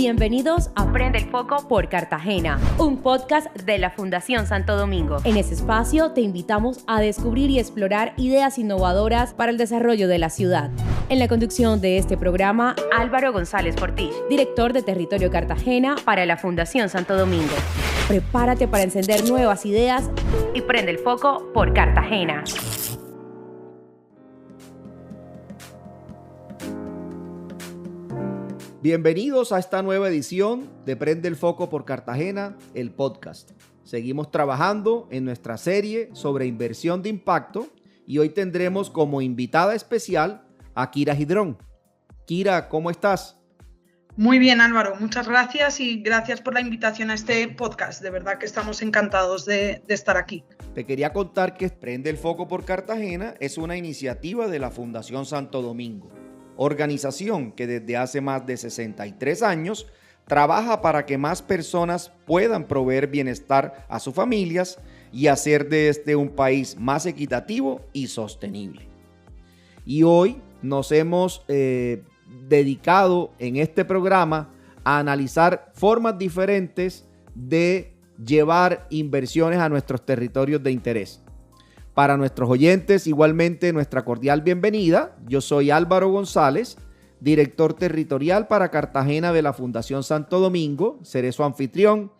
Bienvenidos a Prende el Foco por Cartagena, un podcast de la Fundación Santo Domingo. En ese espacio te invitamos a descubrir y explorar ideas innovadoras para el desarrollo de la ciudad. En la conducción de este programa, Álvaro González Portich, director de Territorio Cartagena para la Fundación Santo Domingo. Prepárate para encender nuevas ideas y prende el foco por Cartagena. Bienvenidos a esta nueva edición de Prende el Foco por Cartagena, el podcast. Seguimos trabajando en nuestra serie sobre inversión de impacto y hoy tendremos como invitada especial a Kira Gidrón. Kira, ¿cómo estás? Muy bien, Álvaro. Muchas gracias y gracias por la invitación a este podcast. De verdad que estamos encantados de estar aquí. Te quería contar que Prende el Foco por Cartagena es una iniciativa de la Fundación Santo Domingo, organización que desde hace más de 63 años trabaja para que más personas puedan proveer bienestar a sus familias y hacer de este un país más equitativo y sostenible. Y hoy nos hemos dedicado en este programa a analizar formas diferentes de llevar inversiones a nuestros territorios de interés. Para nuestros oyentes, igualmente nuestra cordial bienvenida. Yo soy Álvaro González, director territorial para Cartagena de la Fundación Santo Domingo. Seré su anfitrión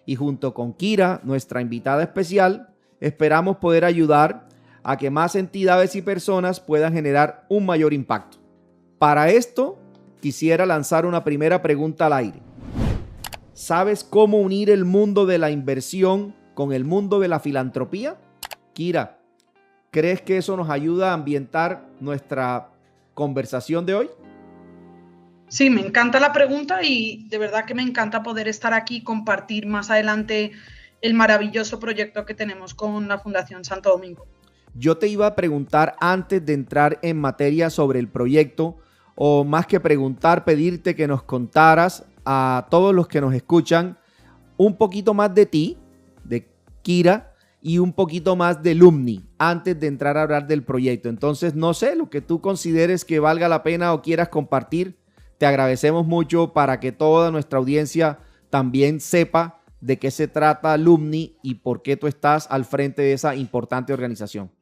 y junto con Kira, nuestra invitada especial, esperamos poder ayudar a que más entidades y personas puedan generar un mayor impacto. Para esto, quisiera lanzar una primera pregunta al aire. ¿Sabes cómo unir el mundo de la inversión con el mundo de la filantropía? Kira, ¿crees que eso nos ayuda a ambientar nuestra conversación de hoy? Sí, me encanta la pregunta y de verdad que me encanta poder estar aquí y compartir más adelante el maravilloso proyecto que tenemos con la Fundación Santo Domingo. Yo te iba a preguntar antes de entrar en materia sobre el proyecto, o más que preguntar, pedirte que nos contaras a todos los que nos escuchan un poquito más de ti, de Kira, y un poquito más de Lumni antes de entrar a hablar del proyecto. Entonces, no sé, lo que tú consideres que valga la pena o quieras compartir, te agradecemos mucho para que toda nuestra audiencia también sepa de qué se trata Lumni y por qué tú estás al frente de esa importante organización.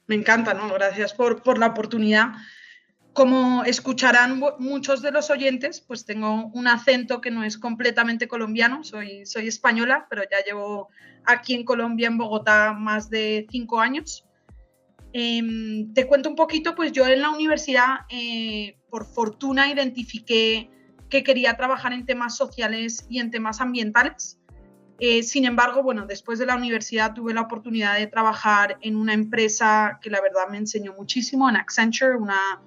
Me encanta, ¿no? Gracias por la oportunidad. Como escucharán muchos de los oyentes, pues tengo un acento que no es completamente colombiano, soy española, pero ya llevo aquí en Colombia, en Bogotá, más de 5 años. Te cuento un poquito, pues yo en la universidad, por fortuna, identifiqué que quería trabajar en temas sociales y en temas ambientales. Sin embargo, bueno, después de la universidad tuve la oportunidad de trabajar en una empresa que la verdad me enseñó muchísimo, en Accenture, una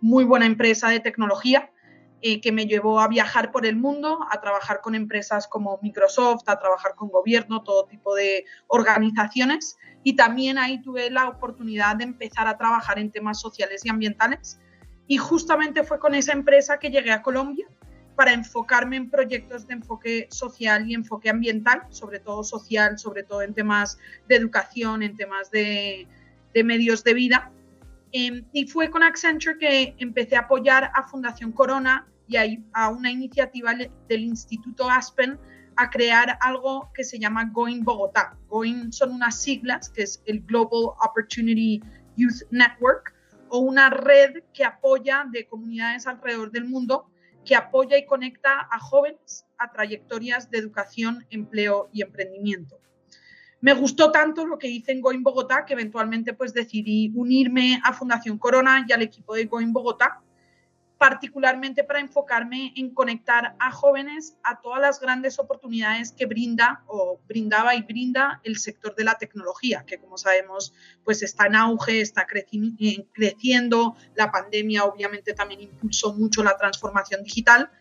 muy buena empresa de tecnología que me llevó a viajar por el mundo, a trabajar con empresas como Microsoft, a trabajar con gobierno, todo tipo de organizaciones, y también ahí tuve la oportunidad de empezar a trabajar en temas sociales y ambientales, y justamente fue con esa empresa que llegué a Colombia para enfocarme en proyectos de enfoque social y enfoque ambiental, sobre todo social, sobre todo en temas de educación, en temas de medios de vida. Y fue con Accenture que empecé a apoyar a Fundación Corona y a una iniciativa del Instituto Aspen a crear algo que se llama Going Bogotá. Going son unas siglas, que es el Global Opportunity Youth Network, o una red que apoya de comunidades alrededor del mundo, que apoya y conecta a jóvenes a trayectorias de educación, empleo y emprendimiento. Me gustó tanto lo que hice en Going Bogotá que eventualmente pues decidí unirme a Fundación Corona y al equipo de Going Bogotá, particularmente para enfocarme en conectar a jóvenes a todas las grandes oportunidades que brindaba y brinda el sector de la tecnología, que como sabemos pues está en auge, está creciendo. La pandemia obviamente también impulsó mucho la transformación digital.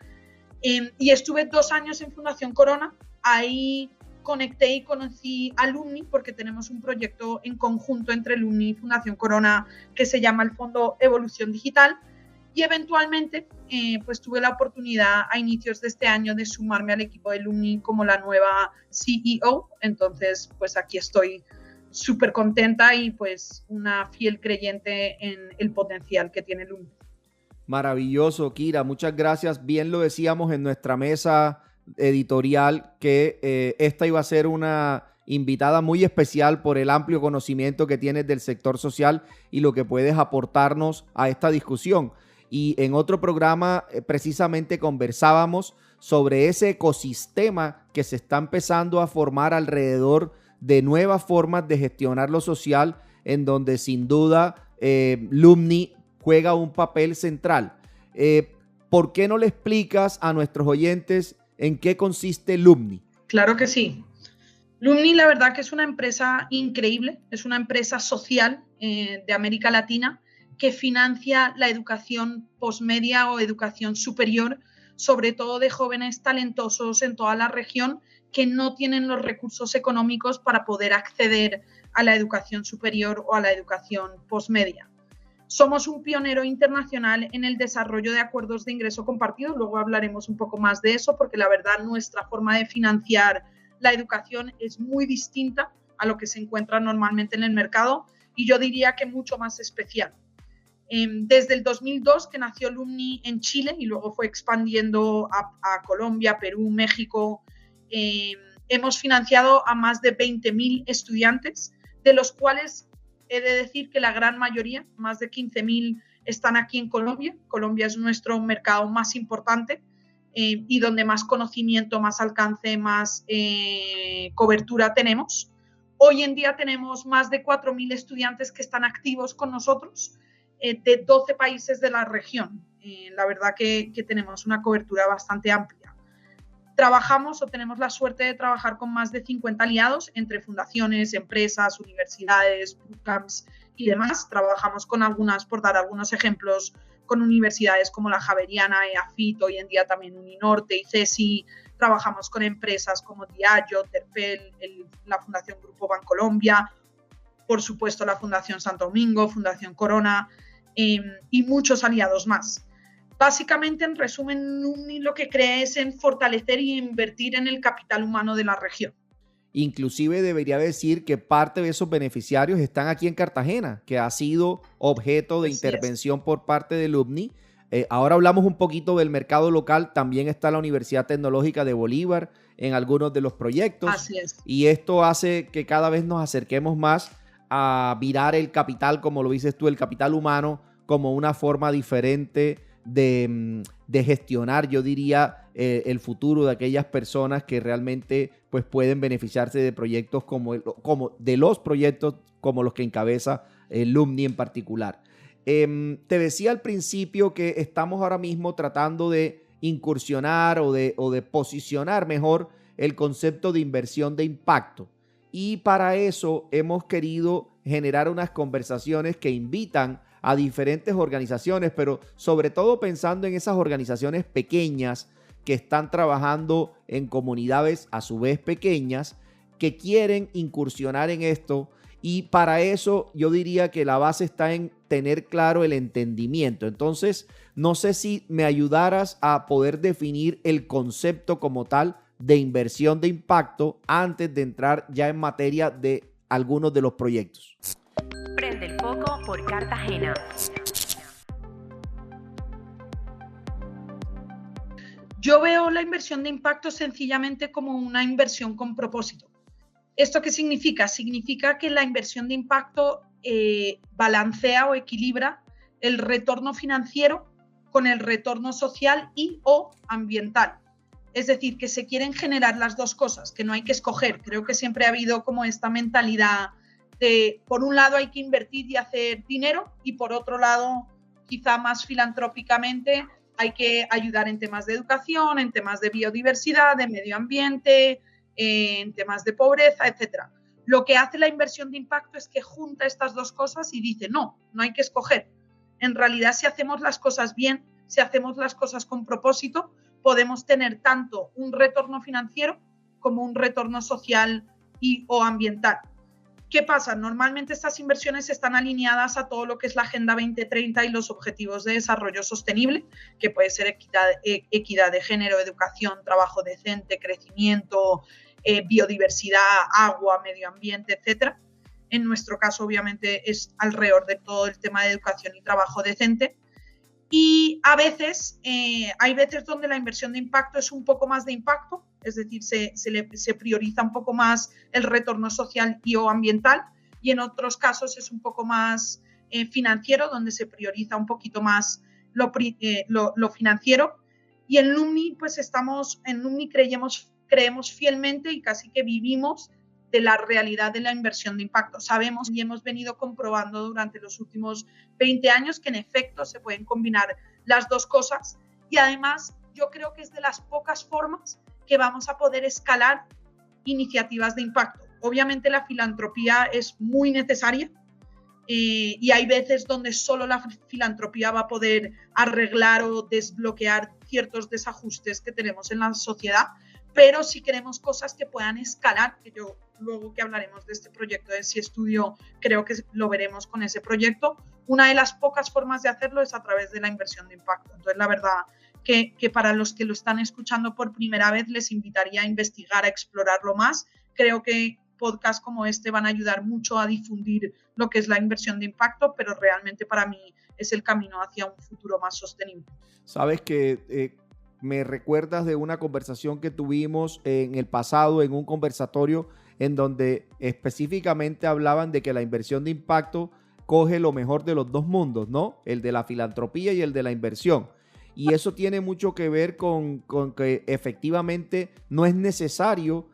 Y estuve 2 años en Fundación Corona. Ahí conecté y conocí a Lumni porque tenemos un proyecto en conjunto entre Lumni y Fundación Corona que se llama el Fondo Evolución Digital, y eventualmente pues tuve la oportunidad a inicios de este año de sumarme al equipo de Lumni como la nueva CEO. Entonces pues aquí estoy súper contenta y pues una fiel creyente en el potencial que tiene Lumni. Maravilloso, Kira. Muchas gracias. Bien lo decíamos en nuestra mesa editorial que esta iba a ser una invitada muy especial por el amplio conocimiento que tienes del sector social y lo que puedes aportarnos a esta discusión. Y en otro programa precisamente conversábamos sobre ese ecosistema que se está empezando a formar alrededor de nuevas formas de gestionar lo social, en donde sin duda Lumni juega un papel central. ¿Por qué no le explicas a nuestros oyentes en qué consiste Lumni? Claro que sí. Lumni, la verdad que es una empresa increíble, es una empresa social de América Latina que financia la educación posmedia o educación superior, sobre todo de jóvenes talentosos en toda la región que no tienen los recursos económicos para poder acceder a la educación superior o a la educación posmedia. Somos un pionero internacional en el desarrollo de acuerdos de ingreso compartido. Luego hablaremos un poco más de eso, porque la verdad nuestra forma de financiar la educación es muy distinta a lo que se encuentra normalmente en el mercado y yo diría que mucho más especial. Desde el 2002 que nació Lumni en Chile y luego fue expandiendo a Colombia, Perú, México, hemos financiado a más de 20.000 estudiantes, de los cuales he de decir que la gran mayoría, más de 15.000, están aquí en Colombia. Colombia es nuestro mercado más importante y donde más conocimiento, más alcance, más cobertura tenemos. Hoy en día tenemos más de 4.000 estudiantes que están activos con nosotros de 12 países de la región. La verdad que tenemos una cobertura bastante amplia. Trabajamos o tenemos la suerte de trabajar con más de 50 aliados entre fundaciones, empresas, universidades, bootcamps y demás. Trabajamos con algunas, por dar algunos ejemplos, con universidades como la Javeriana, EAFIT, hoy en día también Uninorte y CESI. Trabajamos con empresas como Diageo, Terpel, la Fundación Grupo Bancolombia, por supuesto la Fundación Santo Domingo, Fundación Corona y muchos aliados más. Básicamente, en resumen, Lumni lo que cree es en fortalecer y invertir en el capital humano de la región. Inclusive debería decir que parte de esos beneficiarios están aquí en Cartagena, que ha sido objeto de intervención por parte de Lumni. Ahora hablamos un poquito del mercado local. También está la Universidad Tecnológica de Bolívar en algunos de los proyectos. Así es. Y esto hace que cada vez nos acerquemos más a virar el capital, como lo dices tú, el capital humano, como una forma diferente de gestionar, yo diría, el futuro de aquellas personas que realmente pues, pueden beneficiarse de proyectos como de los proyectos como los que encabeza Lumni en particular. Te decía al principio que estamos ahora mismo tratando de incursionar o de posicionar mejor el concepto de inversión de impacto. Y para eso hemos querido generar unas conversaciones que invitan a diferentes organizaciones, pero sobre todo pensando en esas organizaciones pequeñas que están trabajando en comunidades a su vez pequeñas, que quieren incursionar en esto. Y para eso yo diría que la base está en tener claro el entendimiento. Entonces, no sé si me ayudaras a poder definir el concepto como tal de inversión de impacto antes de entrar ya en materia de algunos de los proyectos. Prende el foco por Cartagena. Yo veo la inversión de impacto sencillamente como una inversión con propósito. ¿Esto qué significa? Significa que la inversión de impacto balancea o equilibra el retorno financiero con el retorno social y o ambiental. Es decir, que se quieren generar las dos cosas, que no hay que escoger. Creo que siempre ha habido como esta mentalidad de, por un lado hay que invertir y hacer dinero y por otro lado, quizá más filantrópicamente, hay que ayudar en temas de educación, en temas de biodiversidad, de medio ambiente, en temas de pobreza, etc. Lo que hace la inversión de impacto es que junta estas dos cosas y dice, no hay que escoger. En realidad, si hacemos las cosas bien, si hacemos las cosas con propósito, podemos tener tanto un retorno financiero como un retorno social y o ambiental. ¿Qué pasa? Normalmente estas inversiones están alineadas a todo lo que es la Agenda 2030 y los Objetivos de Desarrollo Sostenible, que puede ser equidad de género, educación, trabajo decente, crecimiento, biodiversidad, agua, medio ambiente, etc. En nuestro caso, obviamente, es alrededor de todo el tema de educación y trabajo decente. Y a veces, hay veces donde la inversión de impacto es un poco más de impacto, es decir, se prioriza un poco más el retorno social y o ambiental, y en otros casos es un poco más financiero, donde se prioriza un poquito más lo financiero. Y en Lumni, pues en Lumni creemos fielmente y casi que vivimos de la realidad de la inversión de impacto. Sabemos y hemos venido comprobando durante los últimos 20 años que en efecto se pueden combinar las dos cosas, y además yo creo que es de las pocas formas que vamos a poder escalar iniciativas de impacto. Obviamente la filantropía es muy necesaria, y hay veces donde solo la filantropía va a poder arreglar o desbloquear ciertos desajustes que tenemos en la sociedad, pero si queremos cosas que puedan escalar, que yo luego que hablaremos de este proyecto de Sí Estudio, creo que lo veremos con ese proyecto, una de las pocas formas de hacerlo es a través de la inversión de impacto. Entonces, la verdad que para los que lo están escuchando por primera vez, les invitaría a investigar, a explorarlo más. Creo que podcasts como este van a ayudar mucho a difundir lo que es la inversión de impacto, pero realmente para mí es el camino hacia un futuro más sostenible. Sabes que me recuerdas de una conversación que tuvimos en el pasado, en un conversatorio en donde específicamente hablaban de que la inversión de impacto coge lo mejor de los dos mundos, ¿no? El de la filantropía y el de la inversión. Y eso tiene mucho que ver con que efectivamente no es necesario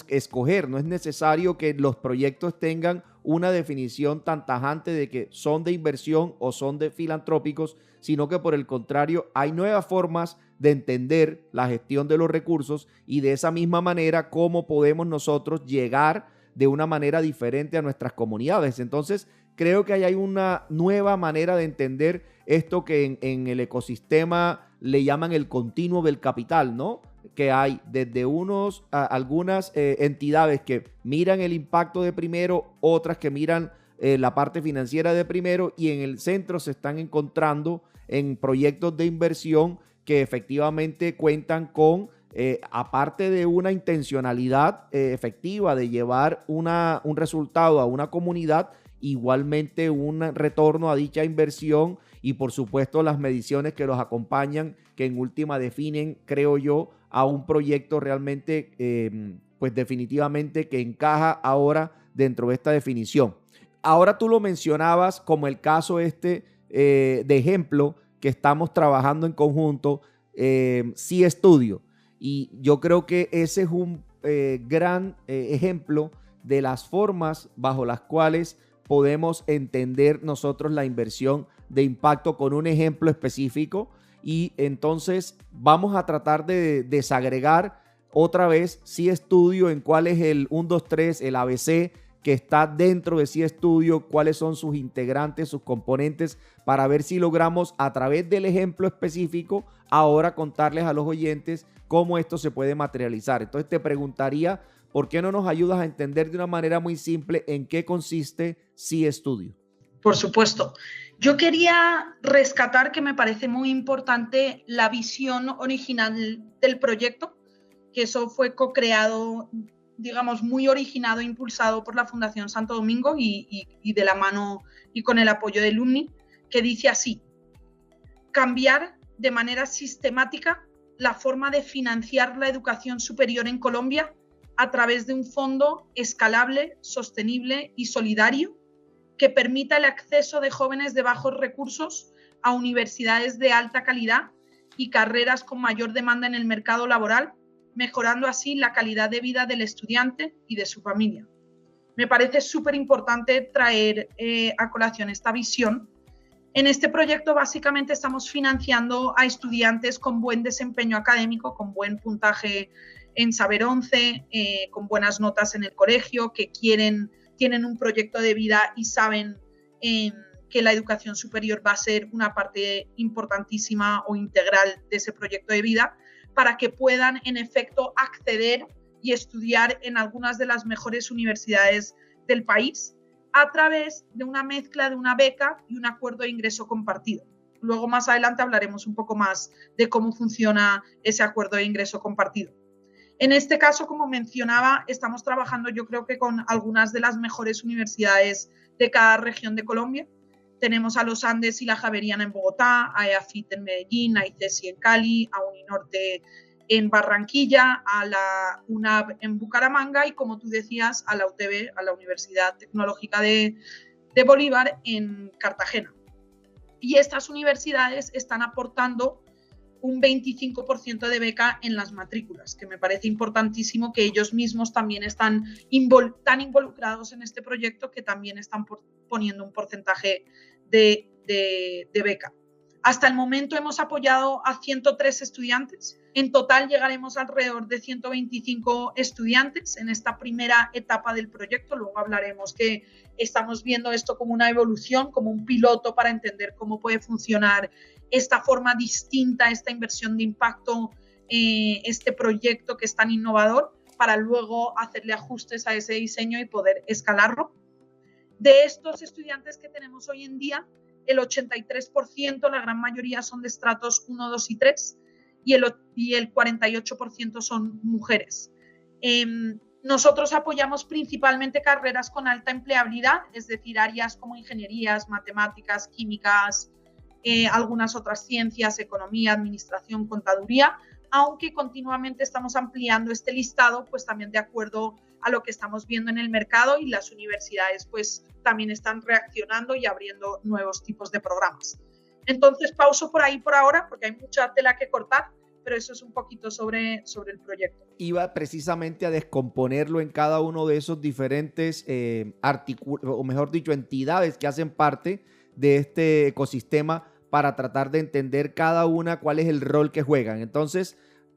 escoger, no es necesario que los proyectos tengan una definición tan tajante de que son de inversión o son de filantrópicos, sino que por el contrario hay nuevas formas de entender la gestión de los recursos y de esa misma manera cómo podemos nosotros llegar de una manera diferente a nuestras comunidades. Entonces, creo que hay una nueva manera de entender esto que en el ecosistema le llaman el continuo del capital, ¿no? Que hay desde algunas entidades que miran el impacto de primero, otras que miran la parte financiera de primero, y en el centro se están encontrando en proyectos de inversión que efectivamente cuentan con, aparte de una intencionalidad efectiva de llevar un resultado a una comunidad, igualmente un retorno a dicha inversión y por supuesto las mediciones que los acompañan, que en última definen, creo yo, a un proyecto realmente, pues definitivamente que encaja ahora dentro de esta definición. Ahora tú lo mencionabas como el caso de ejemplo que estamos trabajando en conjunto, Sí Estudio, y yo creo que ese es un gran ejemplo de las formas bajo las cuales podemos entender nosotros la inversión de impacto con un ejemplo específico. Y entonces vamos a tratar de desagregar otra vez Sí Estudio en cuál es el 1, 2, 3, el ABC que está dentro de Sí Estudio, cuáles son sus integrantes, sus componentes, para ver si logramos a través del ejemplo específico ahora contarles a los oyentes cómo esto se puede materializar. Entonces te preguntaría, ¿por qué no nos ayudas a entender de una manera muy simple en qué consiste Sí Estudio? Por supuesto. Yo quería rescatar que me parece muy importante la visión original del proyecto, que eso fue co-creado, digamos, muy originado e impulsado por la Fundación Santo Domingo y de la mano y con el apoyo de Lumni, que dice así: cambiar de manera sistemática la forma de financiar la educación superior en Colombia a través de un fondo escalable, sostenible y solidario que permita el acceso de jóvenes de bajos recursos a universidades de alta calidad y carreras con mayor demanda en el mercado laboral, mejorando así la calidad de vida del estudiante y de su familia. Me parece súper importante traer a colación esta visión. En este proyecto básicamente estamos financiando a estudiantes con buen desempeño académico, con buen puntaje en Saber 11, con buenas notas en el colegio, que tienen un proyecto de vida y saben que la educación superior va a ser una parte importantísima o integral de ese proyecto de vida, para que puedan en efecto acceder y estudiar en algunas de las mejores universidades del país a través de una mezcla de una beca y un acuerdo de ingreso compartido. Luego más adelante hablaremos un poco más de cómo funciona ese acuerdo de ingreso compartido. En este caso, como mencionaba, estamos trabajando yo creo que con algunas de las mejores universidades de cada región de Colombia. Tenemos a los Andes y la Javeriana en Bogotá, a EAFIT en Medellín, a ICESI en Cali, a Uninorte en Barranquilla, a la UNAV en Bucaramanga y, como tú decías, a la UTB, a la Universidad Tecnológica de Bolívar en Cartagena. Y estas universidades están aportando un 25% de beca en las matrículas, que me parece importantísimo que ellos mismos también están tan involucrados en este proyecto que también están poniendo un porcentaje de beca. Hasta el momento hemos apoyado a 103 estudiantes. En total llegaremos alrededor de 125 estudiantes en esta primera etapa del proyecto. Luego hablaremos que estamos viendo esto como una evolución, como un piloto para entender cómo puede funcionar esta forma distinta, esta inversión de impacto, este proyecto que es tan innovador, para luego hacerle ajustes a ese diseño y poder escalarlo. De estos estudiantes que tenemos hoy en día, el 83%, la gran mayoría son de estratos 1, 2 y 3, y el 48% son mujeres. Nosotros apoyamos principalmente carreras con alta empleabilidad, es decir, áreas como ingenierías, matemáticas, químicas, algunas otras ciencias, economía, administración, contaduría, aunque continuamente estamos ampliando este listado, pues también de acuerdo a lo que estamos viendo en el mercado, y las universidades pues también están reaccionando y abriendo nuevos tipos de programas. Entonces pauso por ahí por ahora porque hay mucha tela que cortar, pero eso es un poquito sobre el proyecto. Iba precisamente a descomponerlo en cada uno de esos diferentes o mejor dicho, entidades que hacen parte de este ecosistema para tratar de entender cada una cuál es el rol que juegan. Entonces,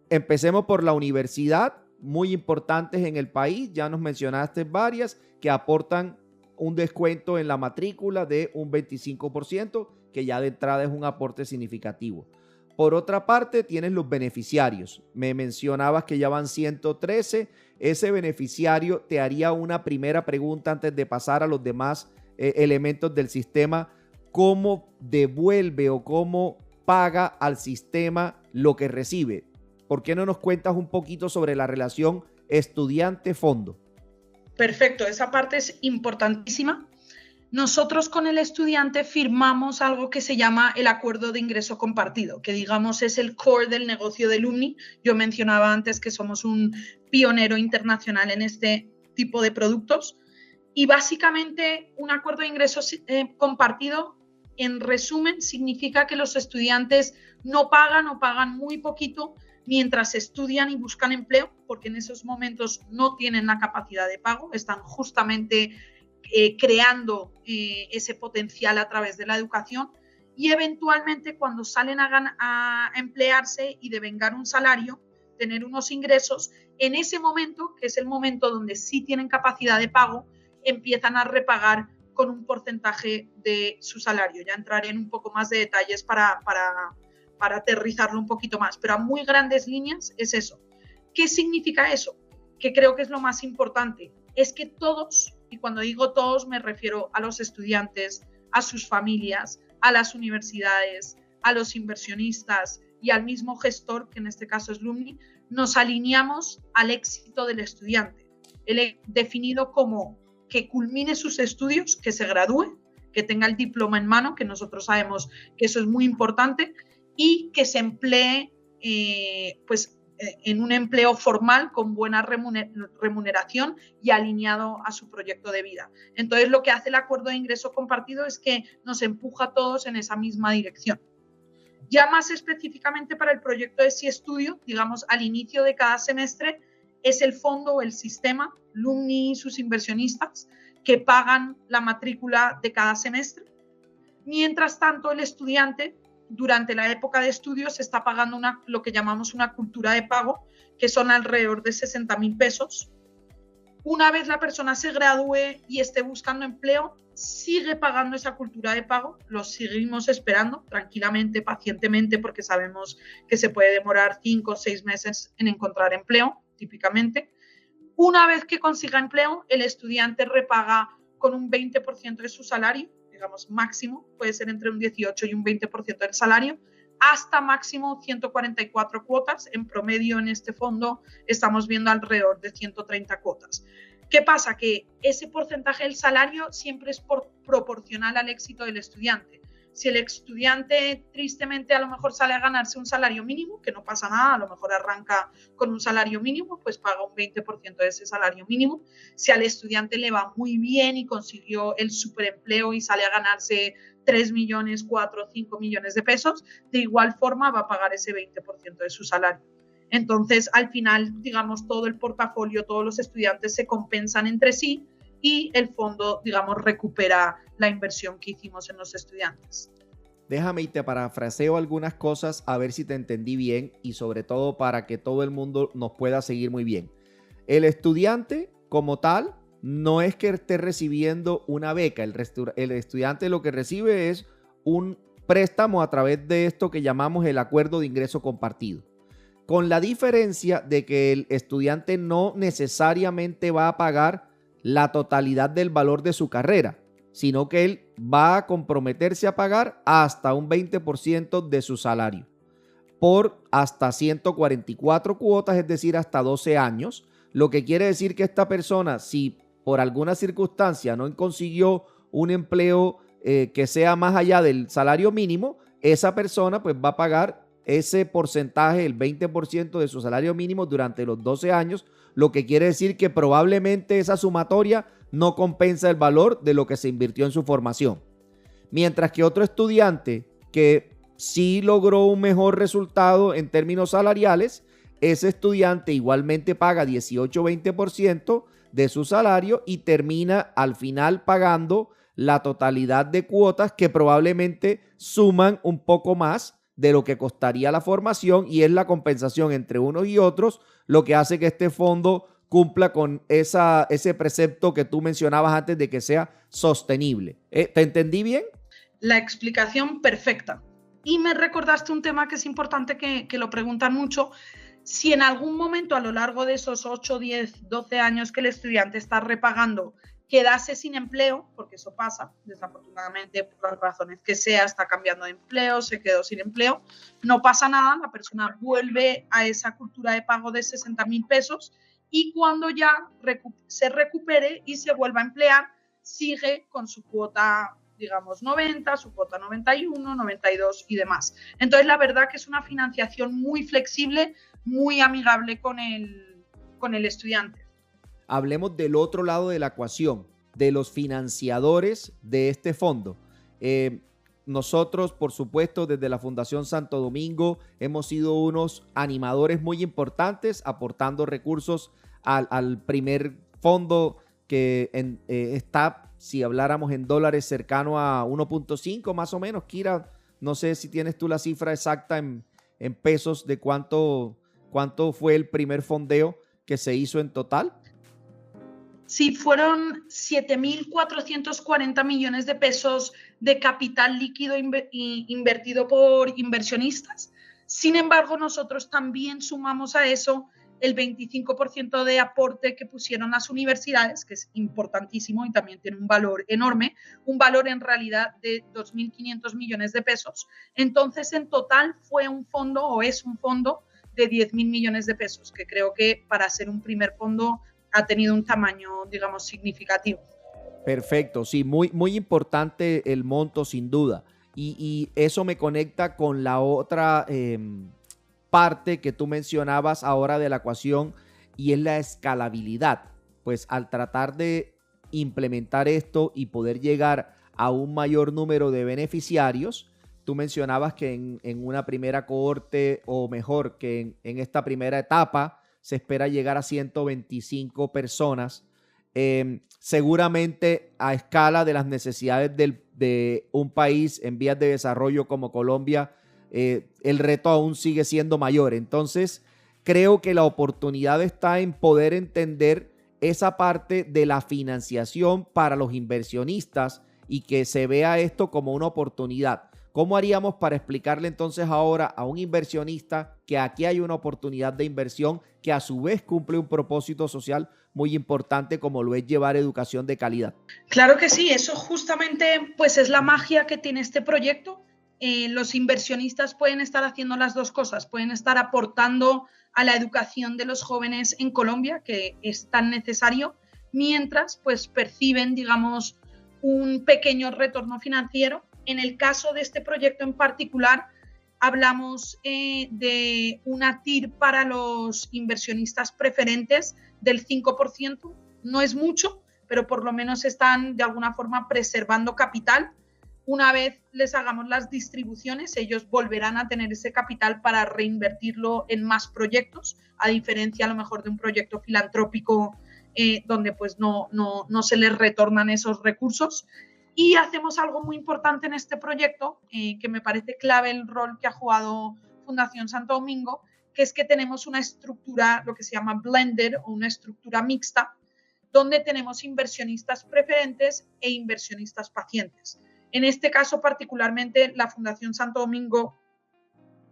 empecemos por la universidad, muy importantes en el país. Ya nos mencionaste varias que aportan un descuento en la matrícula de un 25%, que ya de entrada es un aporte significativo. Por otra parte, tienes los beneficiarios. Me mencionabas que ya van 113. Ese beneficiario, te haría una primera pregunta antes de pasar a los demás elementos del sistema. ¿Cómo devuelve o cómo paga al sistema lo que recibe? ¿Por qué no nos cuentas un poquito sobre la relación estudiante-fondo? Perfecto, esa parte es importantísima. Nosotros con el estudiante firmamos algo que se llama el acuerdo de ingreso compartido, que digamos es el core del negocio de Lumni. Yo mencionaba antes que somos un pionero internacional en este tipo de productos, y básicamente un acuerdo de ingreso compartido, en resumen, significa que los estudiantes no pagan o pagan muy poquito mientras estudian y buscan empleo, porque en esos momentos no tienen la capacidad de pago, están justamente creando ese potencial a través de la educación, y eventualmente cuando salen a emplearse y devengar un salario, tener unos ingresos, en ese momento, que es el momento donde sí tienen capacidad de pago, empiezan a repagar con un porcentaje de su salario. Ya entraré en un poco más de detalles para aterrizarlo un poquito más, pero a muy grandes líneas es eso. ¿Qué significa eso? Que creo que es lo más importante. Es que todos, y cuando digo todos me refiero a los estudiantes, a sus familias, a las universidades, a los inversionistas y al mismo gestor, que en este caso es Lumni, nos alineamos al éxito del estudiante. Él es definido como que culmine sus estudios, que se gradúe, que tenga el diploma en mano, que nosotros sabemos que eso es muy importante, y que se emplee en un empleo formal con buena remuneración y alineado a su proyecto de vida. Entonces, lo que hace el acuerdo de ingreso compartido es que nos empuja a todos en esa misma dirección. Ya más específicamente para el proyecto de Sí Estudio, digamos, al inicio de cada semestre, es el fondo o el sistema, Lumni y sus inversionistas, que pagan la matrícula de cada semestre. Mientras tanto, el estudiante, durante la época de estudios, está pagando lo que llamamos una cultura de pago, que son alrededor de 60.000 pesos. Una vez la persona se gradúe y esté buscando empleo, sigue pagando esa cultura de pago, lo seguimos esperando tranquilamente, pacientemente, porque sabemos que se puede demorar 5 o 6 meses en encontrar empleo, típicamente. Una vez que consiga empleo, el estudiante repaga con un 20% de su salario, digamos máximo, puede ser entre un 18 y un 20% del salario, hasta máximo 144 cuotas. En promedio en este fondo estamos viendo alrededor de 130 cuotas. ¿Qué pasa? Que ese porcentaje del salario siempre es proporcional al éxito del estudiante. Si el estudiante tristemente a lo mejor sale a ganarse un salario mínimo, que no pasa nada, a lo mejor arranca con un salario mínimo, pues paga un 20% de ese salario mínimo. Si al estudiante le va muy bien y consiguió el superempleo y sale a ganarse 3 millones, 4, 5 millones de pesos, de igual forma va a pagar ese 20% de su salario. Entonces, al final, digamos, todo el portafolio, todos los estudiantes se compensan entre sí y el fondo, digamos, recupera la inversión que hicimos en los estudiantes. Déjame y te parafraseo algunas cosas a ver si te entendí bien y sobre todo para que todo el mundo nos pueda seguir muy bien. El estudiante como tal no es que esté recibiendo una beca, el estudiante lo que recibe es un préstamo a través de esto que llamamos el acuerdo de ingreso compartido. Con la diferencia de que el estudiante no necesariamente va a pagar la totalidad del valor de su carrera, sino que él va a comprometerse a pagar hasta un 20% de su salario por hasta 144 cuotas, es decir, hasta 12 años, lo que quiere decir que esta persona, si por alguna circunstancia no consiguió un empleo que sea más allá del salario mínimo, esa persona pues va a pagar ese porcentaje, el 20% de su salario mínimo durante los 12 años, lo que quiere decir que probablemente esa sumatoria no compensa el valor de lo que se invirtió en su formación. Mientras que otro estudiante que sí logró un mejor resultado en términos salariales, ese estudiante igualmente paga 18-20% de su salario y termina al final pagando la totalidad de cuotas que probablemente suman un poco más de lo que costaría la formación, y es la compensación entre unos y otros lo que hace que este fondo cumpla con ese precepto que tú mencionabas antes de que sea sostenible. ¿Te entendí bien? La explicación perfecta. Y me recordaste un tema que es importante, que lo preguntan mucho. Si en algún momento a lo largo de esos 8, 10, 12 años que el estudiante está repagando quedase sin empleo, porque eso pasa, desafortunadamente, por las razones que sea, está cambiando de empleo, se quedó sin empleo, no pasa nada, la persona vuelve a esa cultura de pago de 60.000 pesos y cuando ya se recupere y se vuelva a emplear, sigue con su cuota, digamos, 90, su cuota 91, 92 y demás. Entonces, la verdad que es una financiación muy flexible, muy amigable con el estudiante. Hablemos del otro lado de la ecuación, de los financiadores de este fondo. Nosotros, por supuesto, desde la Fundación Santo Domingo hemos sido unos animadores muy importantes, aportando recursos al primer fondo que está, si habláramos en dólares, cercano a 1.5 más o menos. Kira, no sé si tienes tú la cifra exacta en pesos de cuánto fue el primer fondeo que se hizo en total. Sí, fueron 7.440 millones de pesos de capital líquido invertido por inversionistas. Sin embargo, nosotros también sumamos a eso el 25% de aporte que pusieron las universidades, que es importantísimo y también tiene un valor enorme, un valor en realidad de 2.500 millones de pesos. Entonces, en total fue un fondo, o es un fondo, de 10.000 millones de pesos, que creo que para ser un primer fondo ha tenido un tamaño, digamos, significativo. Perfecto, sí, muy, muy importante el monto, sin duda. Y eso me conecta con la otra parte que tú mencionabas ahora de la ecuación, y es la escalabilidad. Pues al tratar de implementar esto y poder llegar a un mayor número de beneficiarios, tú mencionabas que en una primera cohorte, o mejor, que en esta primera etapa, se espera llegar a 125 personas, seguramente a escala de las necesidades de un país en vías de desarrollo como Colombia, el reto aún sigue siendo mayor. Entonces, creo que la oportunidad está en poder entender esa parte de la financiación para los inversionistas y que se vea esto como una oportunidad. ¿Cómo haríamos para explicarle entonces ahora a un inversionista que aquí hay una oportunidad de inversión que a su vez cumple un propósito social muy importante, como lo es llevar educación de calidad? Claro que sí, eso justamente pues es la magia que tiene este proyecto. Los inversionistas pueden estar haciendo las dos cosas, pueden estar aportando a la educación de los jóvenes en Colombia, que es tan necesario, mientras pues perciben, digamos, un pequeño retorno financiero. En el caso de este proyecto en particular, hablamos de una TIR para los inversionistas preferentes del 5%. No es mucho, pero por lo menos están de alguna forma preservando capital. Una vez les hagamos las distribuciones, ellos volverán a tener ese capital para reinvertirlo en más proyectos, a diferencia a lo mejor de un proyecto filantrópico donde pues no se les retornan esos recursos. Y hacemos algo muy importante en este proyecto, que me parece clave el rol que ha jugado Fundación Santo Domingo, que es que tenemos una estructura, lo que se llama blended o una estructura mixta, donde tenemos inversionistas preferentes e inversionistas pacientes. En este caso particularmente, la Fundación Santo Domingo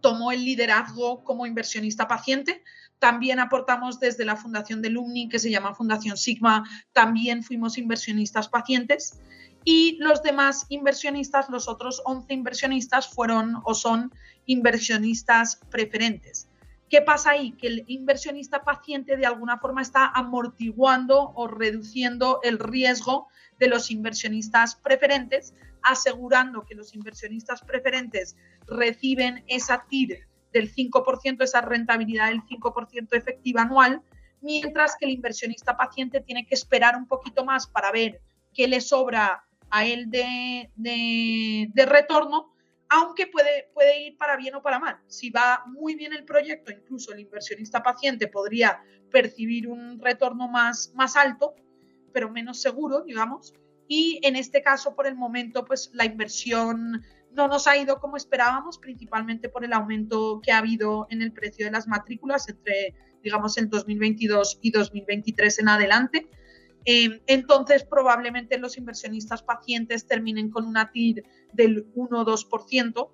tomó el liderazgo como inversionista paciente. También aportamos desde la Fundación de Lumni, que se llama Fundación Sigma, también fuimos inversionistas pacientes. Y los demás inversionistas, los otros 11 inversionistas, fueron o son inversionistas preferentes. ¿Qué pasa ahí? Que el inversionista paciente de alguna forma está amortiguando o reduciendo el riesgo de los inversionistas preferentes, asegurando que los inversionistas preferentes reciben esa TIR del 5%, esa rentabilidad del 5% efectiva anual, mientras que el inversionista paciente tiene que esperar un poquito más para ver qué le sobra a él de retorno, aunque puede ir para bien o para mal. Si va muy bien el proyecto, incluso el inversionista paciente podría percibir un retorno más alto, pero menos seguro, digamos. Y en este caso, por el momento, pues la inversión no nos ha ido como esperábamos, principalmente por el aumento que ha habido en el precio de las matrículas entre, digamos, el 2022 y 2023 en adelante. Entonces, probablemente los inversionistas pacientes terminen con una TIR del 1 o 2%,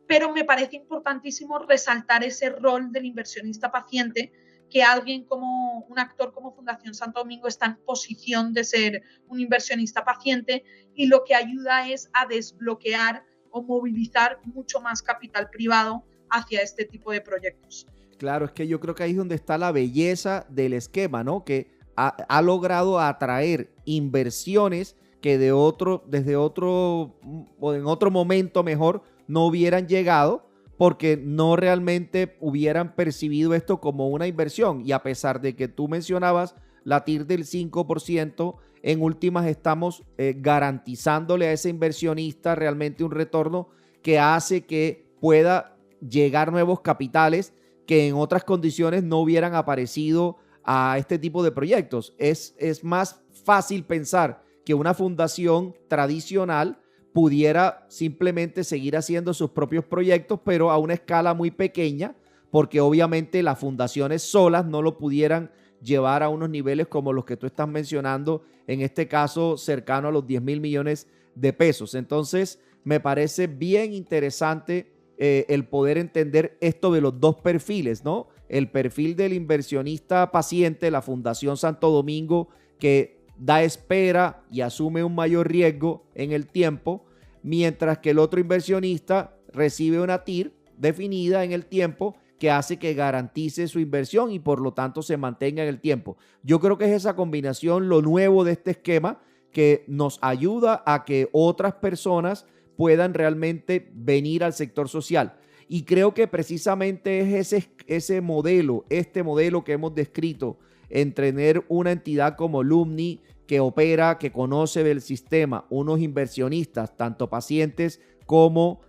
pero me parece importantísimo resaltar ese rol del inversionista paciente, que alguien como un actor como Fundación Santo Domingo está en posición de ser un inversionista paciente, y lo que ayuda es a desbloquear o movilizar mucho más capital privado hacia este tipo de proyectos. Claro, es que yo creo que ahí es donde está la belleza del esquema, ¿no? Que ha logrado atraer inversiones que desde otro o en otro momento mejor no hubieran llegado, porque no realmente hubieran percibido esto como una inversión. Y a pesar de que tú mencionabas la TIR del 5%, en últimas estamos garantizándole a ese inversionista realmente un retorno que hace que pueda llegar nuevos capitales que en otras condiciones no hubieran aparecido a este tipo de proyectos. Es más fácil pensar que una fundación tradicional pudiera simplemente seguir haciendo sus propios proyectos, pero a una escala muy pequeña, porque obviamente las fundaciones solas no lo pudieran llevar a unos niveles como los que tú estás mencionando, en este caso cercano a los 10,000 millones de pesos. Entonces, me parece bien interesante el poder entender esto de los dos perfiles, ¿no? El perfil del inversionista paciente, la Fundación Santo Domingo, que da espera y asume un mayor riesgo en el tiempo, mientras que el otro inversionista recibe una TIR definida en el tiempo que hace que garantice su inversión y por lo tanto se mantenga en el tiempo. Yo creo que es esa combinación lo nuevo de este esquema que nos ayuda a que otras personas puedan realmente venir al sector social. Y creo que precisamente es ese modelo, este modelo que hemos descrito, en tener una entidad como Lumni que opera, que conoce del sistema, unos inversionistas, tanto pacientes como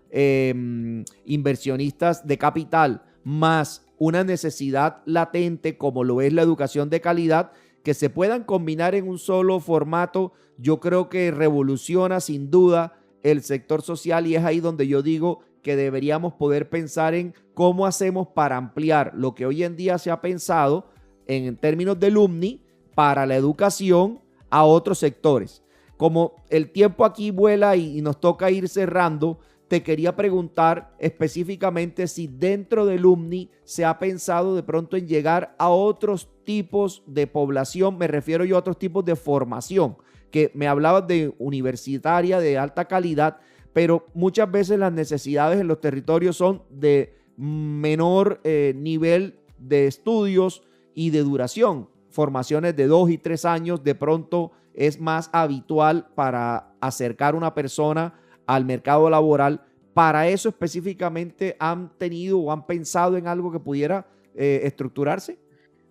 inversionistas de capital, más una necesidad latente como lo es la educación de calidad, que se puedan combinar en un solo formato. Yo creo que revoluciona sin duda el sector social, y es ahí donde yo digo que deberíamos poder pensar en cómo hacemos para ampliar lo que hoy en día se ha pensado en términos de Lumni para la educación a otros sectores. Como el tiempo aquí vuela y nos toca ir cerrando, te quería preguntar específicamente si dentro de Lumni se ha pensado de pronto en llegar a otros tipos de población. Me refiero yo a otros tipos de formación, que me hablabas de universitaria de alta calidad, pero muchas veces las necesidades en los territorios son de menor nivel de estudios y de duración. formaciones de 2 y 3 años de pronto es más habitual para acercar a una persona al mercado laboral. ¿Para eso específicamente han tenido o han pensado en algo que pudiera estructurarse?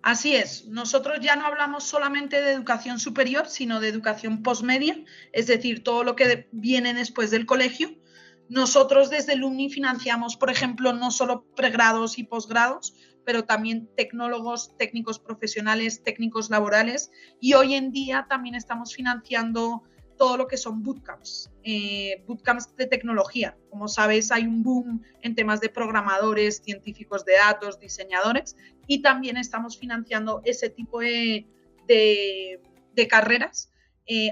Así es, nosotros ya no hablamos solamente de educación superior, sino de educación postmedia, es decir, todo lo que viene después del colegio. Nosotros desde el UMNI financiamos, por ejemplo, no solo pregrados y posgrados, pero también tecnólogos, técnicos profesionales, técnicos laborales, y hoy en día también estamos financiando todo lo que son bootcamps de tecnología. Como sabes, hay un boom en temas de programadores, científicos de datos, diseñadores, y también estamos financiando ese tipo de carreras.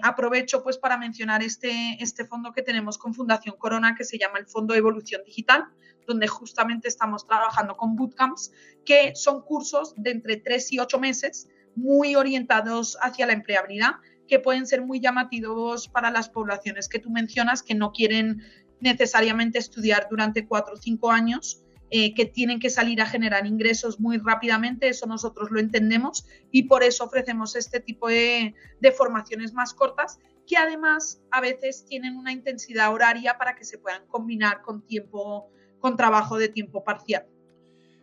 Aprovecho pues para mencionar este fondo que tenemos con Fundación Corona, que se llama el Fondo de Evolución Digital, donde justamente estamos trabajando con bootcamps, que son cursos de entre 3 y 8 meses, muy orientados hacia la empleabilidad, que pueden ser muy llamativos para las poblaciones que tú mencionas, que no quieren necesariamente estudiar durante 4 o 5 años, que tienen que salir a generar ingresos muy rápidamente. Eso nosotros lo entendemos y por eso ofrecemos este tipo de formaciones más cortas, que además a veces tienen una intensidad horaria para que se puedan combinar con trabajo de tiempo parcial.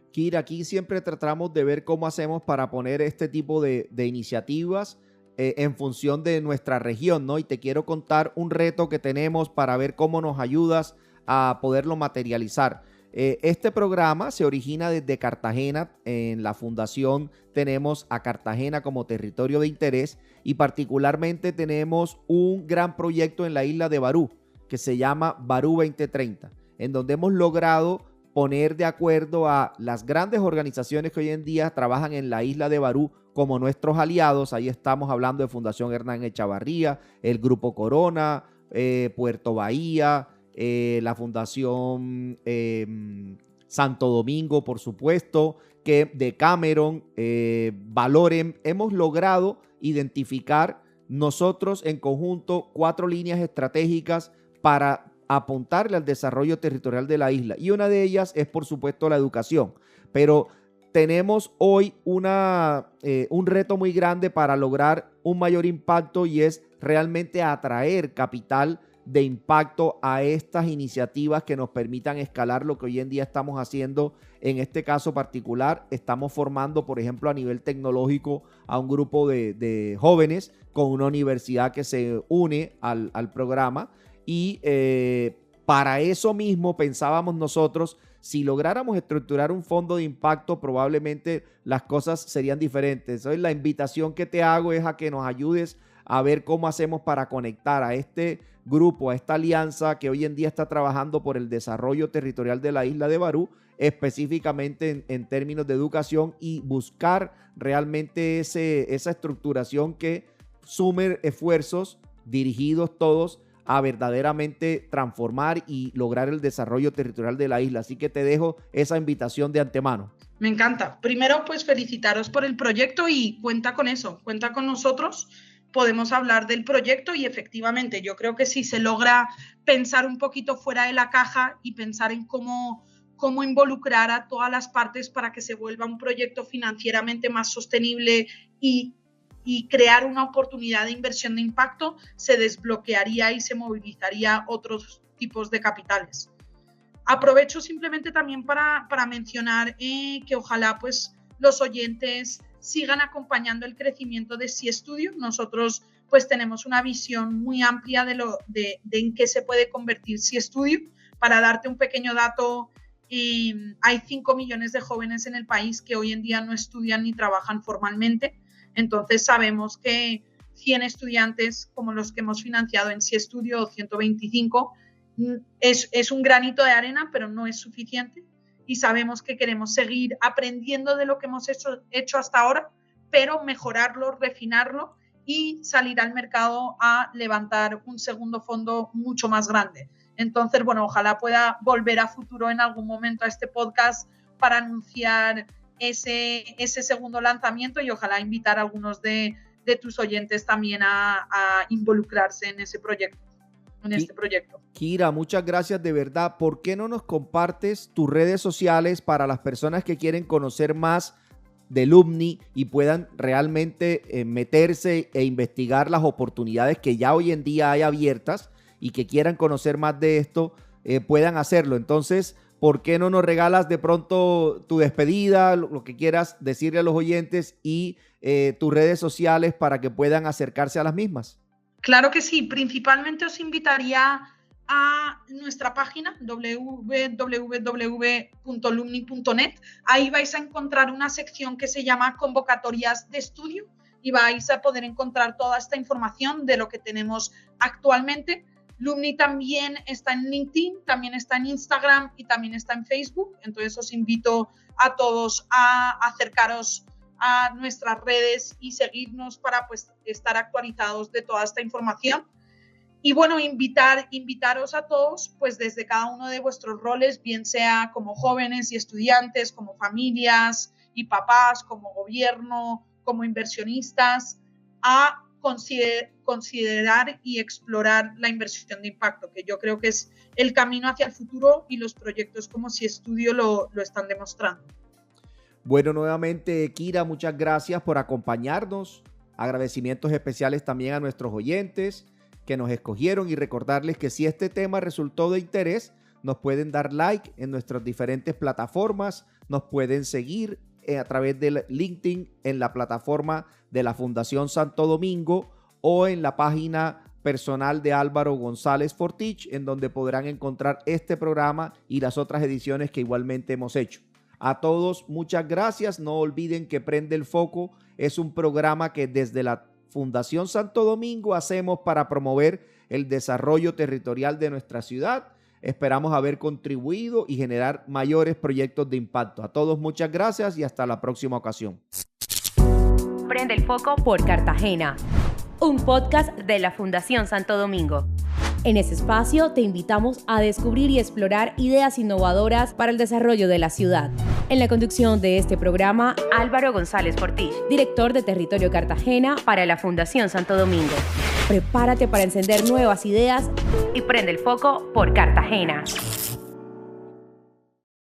Kira, aquí siempre tratamos de ver cómo hacemos para poner este tipo de iniciativas en función de nuestra región, ¿no? Y te quiero contar un reto que tenemos para ver cómo nos ayudas a poderlo materializar. Este programa se origina desde Cartagena. En la fundación tenemos a Cartagena como territorio de interés y particularmente tenemos un gran proyecto en la isla de Barú que se llama Barú 2030, en donde hemos logrado poner de acuerdo a las grandes organizaciones que hoy en día trabajan en la isla de Barú como nuestros aliados. Ahí estamos hablando de Fundación Hernán Echavarría, el Grupo Corona, Puerto Bahía, la Fundación Santo Domingo, por supuesto, que de Cameron, Valorem. Hemos logrado identificar nosotros en conjunto 4 líneas estratégicas para apuntarle al desarrollo territorial de la isla. Y una de ellas es, por supuesto, la educación. Pero tenemos hoy un reto muy grande para lograr un mayor impacto y es realmente atraer capital de impacto a estas iniciativas que nos permitan escalar lo que hoy en día estamos haciendo. En este caso particular, estamos formando, por ejemplo, a nivel tecnológico a un grupo de jóvenes con una universidad que se une al programa y para eso mismo pensábamos nosotros, si lográramos estructurar un fondo de impacto, probablemente las cosas serían diferentes. Entonces, la invitación que te hago es a que nos ayudes a ver cómo hacemos para conectar a este grupo, a esta alianza que hoy en día está trabajando por el desarrollo territorial de la isla de Barú, específicamente en términos de educación, y buscar realmente esa estructuración que sume esfuerzos dirigidos todos a verdaderamente transformar y lograr el desarrollo territorial de la isla. Así que te dejo esa invitación de antemano. Me encanta. Primero, pues felicitaros por el proyecto y cuenta con eso, cuenta con nosotros. Podemos hablar del proyecto y efectivamente yo creo que si se logra pensar un poquito fuera de la caja y pensar en cómo involucrar a todas las partes para que se vuelva un proyecto financieramente más sostenible y crear una oportunidad de inversión de impacto, se desbloquearía y se movilizaría otros tipos de capitales. Aprovecho simplemente también para mencionar que ojalá pues los oyentes sigan acompañando el crecimiento de SiEstudio. Nosotros pues tenemos una visión muy amplia de en qué se puede convertir SiEstudio. Para darte un pequeño dato, hay 5 millones de jóvenes en el país que hoy en día no estudian ni trabajan formalmente. Entonces sabemos que 100 estudiantes como los que hemos financiado en SiEstudio o 125 es un granito de arena, pero no es suficiente. Y sabemos que queremos seguir aprendiendo de lo que hemos hecho hasta ahora, pero mejorarlo, refinarlo y salir al mercado a levantar un segundo fondo mucho más grande. Entonces, bueno, ojalá pueda volver a futuro en algún momento a este podcast para anunciar ese segundo lanzamiento y ojalá invitar a algunos de tus oyentes también a involucrarse en ese proyecto. Este proyecto. Kira, muchas gracias de verdad. ¿Por qué no nos compartes tus redes sociales para las personas que quieren conocer más de Lumni y puedan realmente meterse e investigar las oportunidades que ya hoy en día hay abiertas y que quieran conocer más de esto, puedan hacerlo. Entonces, ¿por qué no nos regalas de pronto tu despedida, lo que quieras decirle a los oyentes y tus redes sociales para que puedan acercarse a las mismas? Claro que sí, principalmente os invitaría a nuestra página www.lumni.net. Ahí vais a encontrar una sección que se llama convocatorias de estudio y vais a poder encontrar toda esta información de lo que tenemos actualmente. Lumni también está en LinkedIn, también está en Instagram y también está en Facebook. Entonces os invito a todos a acercaros a nuestras redes y seguirnos para pues estar actualizados de toda esta información. Y bueno, invitaros a todos, pues desde cada uno de vuestros roles, bien sea como jóvenes y estudiantes, como familias y papás, como gobierno, como inversionistas, a considerar y explorar la inversión de impacto, que yo creo que es el camino hacia el futuro y los proyectos como Si Estudio lo están demostrando. Bueno, nuevamente, Kira, muchas gracias por acompañarnos. Agradecimientos especiales también a nuestros oyentes que nos escogieron y recordarles que si este tema resultó de interés, nos pueden dar like en nuestras diferentes plataformas, nos pueden seguir a través de LinkedIn en la plataforma de la Fundación Santo Domingo o en la página personal de Álvaro González Fortich, en donde podrán encontrar este programa y las otras ediciones que igualmente hemos hecho. A todos, muchas gracias. No olviden que Prende el Foco es un programa que desde la Fundación Santo Domingo hacemos para promover el desarrollo territorial de nuestra ciudad. Esperamos haber contribuido y generar mayores proyectos de impacto. A todos muchas gracias y hasta la próxima ocasión. Prende el Foco por Cartagena, un podcast de la Fundación Santo Domingo. En ese espacio te invitamos a descubrir y explorar ideas innovadoras para el desarrollo de la ciudad. En la conducción de este programa, Álvaro González Fortich, director de Territorio Cartagena para la Fundación Santo Domingo. Prepárate para encender nuevas ideas y prende el foco por Cartagena.